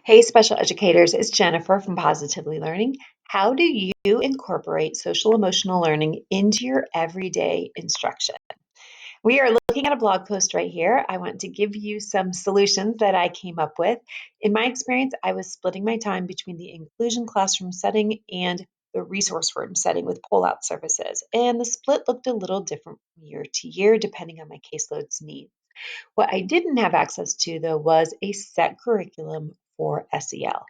Hey, special educators, it's Jennifer from Positively Learning. How do you incorporate social emotional learning into your everyday instruction? We are looking at a blog post right here. I want to give you some solutions that I came up with. In my experience, I was splitting my time between the inclusion classroom setting and the resource room setting with pull-out services. And the split looked a little different from year to year, depending on my caseload's needs. What I didn't have access to, though, was a set curriculum for SEL.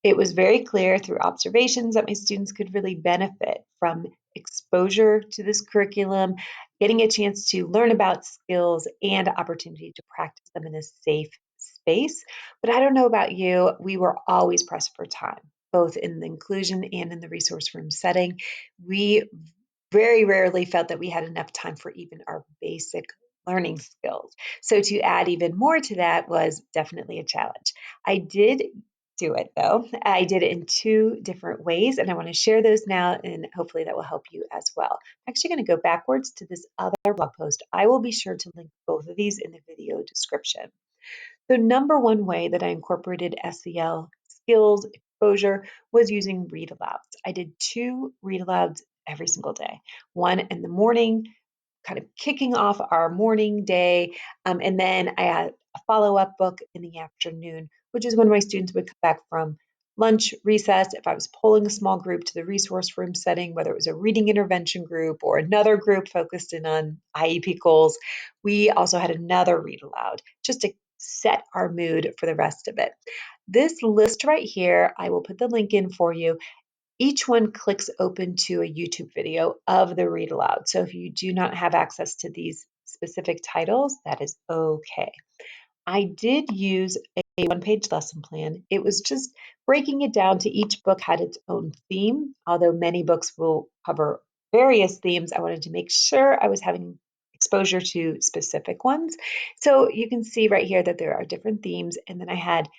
It was very clear through observations that my students could really benefit from exposure to this curriculum, getting a chance to learn about skills and opportunity to practice them in a safe space. But I don't know about you, we were always pressed for time, both in the inclusion and in the resource room setting. We very rarely felt that we had enough time for even our basic learning skills. So to add even more to that was definitely a challenge. I did do it though. I did it in two different ways, and I want to share those now, and hopefully that will help you as well. I'm actually going to go backwards to this other blog post. I will be sure to link both of these in the video description. The number one way that I incorporated SEL skills exposure was using read alouds. I did two read alouds every single day, one in the morning, kind of kicking off our morning day. And then I had a follow up book in the afternoon, which is when my students would come back from lunch, recess. If I was pulling a small group to the resource room setting, whether it was a reading intervention group or another group focused in on IEP goals, we also had another read aloud just to set our mood for the rest of it. This list right here, I will put the link in for you. Each one clicks open to a YouTube video of the read aloud. So if you do not have access to these specific titles, that is okay. I did use a one-page lesson plan. It was just breaking it down to each book had its own theme. Although many books will cover various themes, I wanted to make sure I was having exposure to specific ones. So you can see right here that there are different themes, and then I had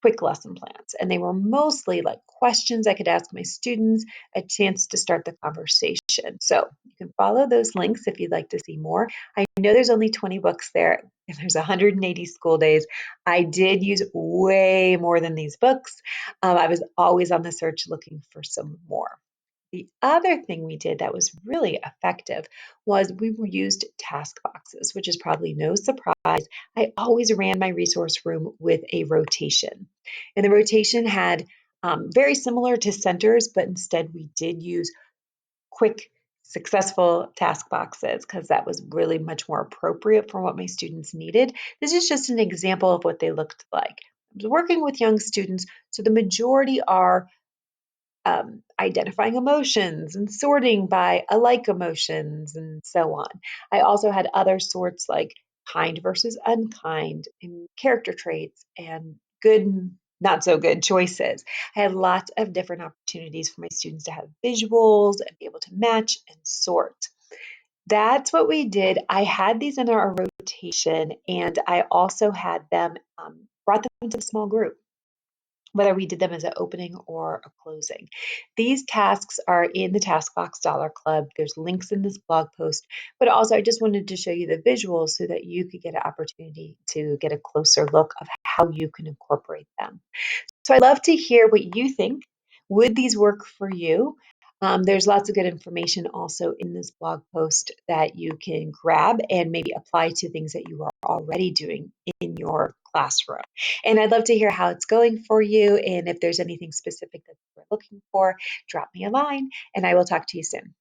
quick lesson plans. And they were mostly like questions I could ask my students, a chance to start the conversation. So you can follow those links if you'd like to see more. I know there's only 20 books there, and there's 180 school days. I did use way more than these books. I was always on the search looking for some more. The other thing we did that was really effective was we used task boxes, which is probably no surprise. I always ran my resource room with a rotation. And the rotation had very similar to centers, but instead we did use quick, successful task boxes because that was really much more appropriate for what my students needed. This is just an example of what they looked like. I was working with young students, so the majority are identifying emotions and sorting by alike emotions and so on. I also had other sorts like kind versus unkind and character traits and good, not so good choices. I had lots of different opportunities for my students to have visuals and be able to match and sort. That's what we did. I had these in our rotation, and I also had them brought them into the small group, whether we did them as an opening or a closing. These tasks are in the Taskbox Dollar Club. There's links in this blog post, but also I just wanted to show you the visuals so that you could get an opportunity to get a closer look of how you can incorporate them. So I'd love to hear what you think. Would these work for you? There's lots of good information also in this blog post that you can grab and maybe apply to things that you are already doing in your classroom. And I'd love to hear how it's going for you. And if there's anything specific that you're looking for, drop me a line and I will talk to you soon.